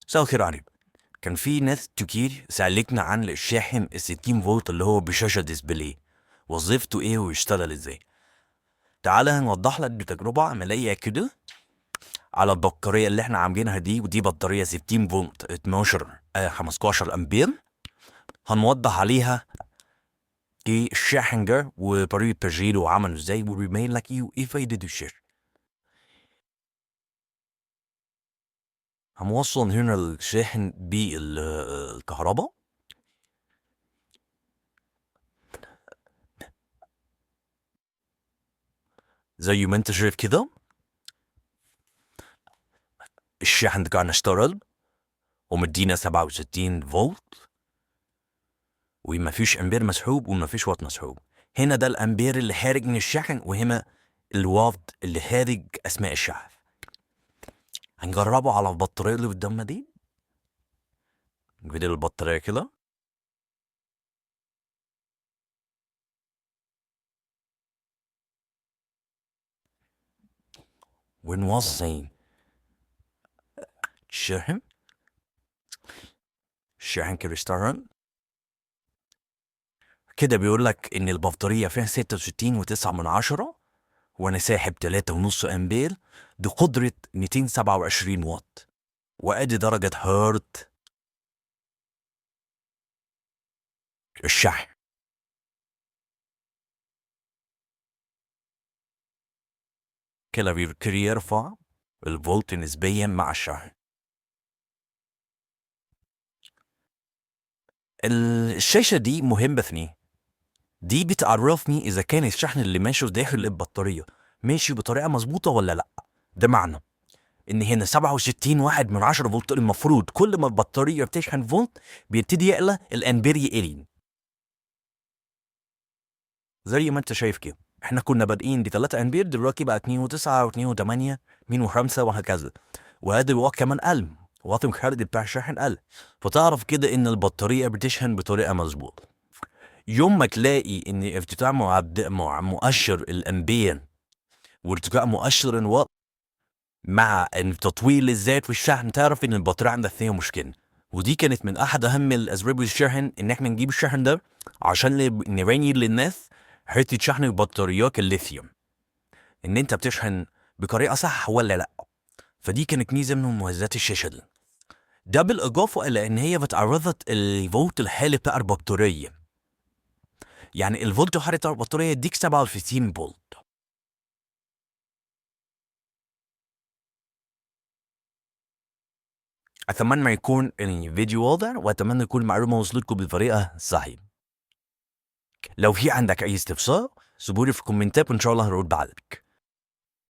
مساء الخير عليكم. كان في ناس كتير سألتنا عن الشاحن ال60 فولت اللي هو بشاشة ديسبلاي، وظيفته ايه ويشتغل ازاي. تعالى نوضح لك بتجربة عملية كده على البطارية اللي احنا عاملينها دي، ودي بطارية 60 فولت 12 15 امبير. هنوضح عليها ايه الشاحن ده وطريقة تشغيله وعمله ازاي، وبيبين لك ايه وايه فايدة الشاحن. هنوصل هنا الشاحن بالكهرباء زي ما انت شايف كده. الشاحن بتاعنا اشتغل ومدينا 67 فولت، ومفيش امبير مسحوب ومفيش واط مسحوب. هنا ده الامبير اللي خارج من الشحن، وهنا الواط اللي خارج اثناء الشحن. هنجربه على البطاريه اللي قدامنا دي. نجيب البطاريه كده. ونوصل الشحن. الشحن كده اشتغل كده. بيقول لك ان البطاريه فيها 66.9، وانا ساحب 3.5 امبير بقدره 227 واط، وادي درجه هارت الشحن. كده بيبتدي يرفع الفولت نسبيا مع الشحن. الشاشة دي مهمة في دي بتعرفني إذا كان الشحن اللي ماشي داخل البطارية ماشي بطريقة مظبوطة ولا لأ. ده معنى إن هنا 67.1 فولت. المفروض كل ما البطارية بتشحن فولت بيبتدي يعلى الأمبير يقل. زي ما أنت شايف كده، إحنا كنا بادئين ب 3 أمبير، دلوقتي بقى 2.9 و2.8 2.5 وهكذا. وهذا الوقت كمان قل، وقت الخارج بتاع الشحن قل. فتعرف كده إن البطارية بتشحن بطريقة مظبوطة. يوم ما تلاقي ان ارتفاع مؤشر الامبير وارتفاع مؤشر الوات مع تطويل الذات والشحن، تعرف ان البطاريه عندك فيها مشكله. ودي كانت من احد اهم الاسباب الشحن، ان احنا نجيب الشحن ده عشان نبين للناس حته شحن البطاريات الليثيوم، ان انت بتشحن بطريقه صح ولا لا. فدي كانت ميزه من مميزات الشاشه دي. ده بالاضافه الى ان هي بتعرضت الفولت الحالي بتاع البطاريه. يعني الفولت الحالي بتاع البطاريه يديك 67 فولت. اتمنى يكون الفيديو واضح، واتمنى يكون المعلومه وصلتكم بطريقه صحيحه. لو في عندك اي استفسار سيبولي في الكومنتات، وان شاء الله هرد عليك.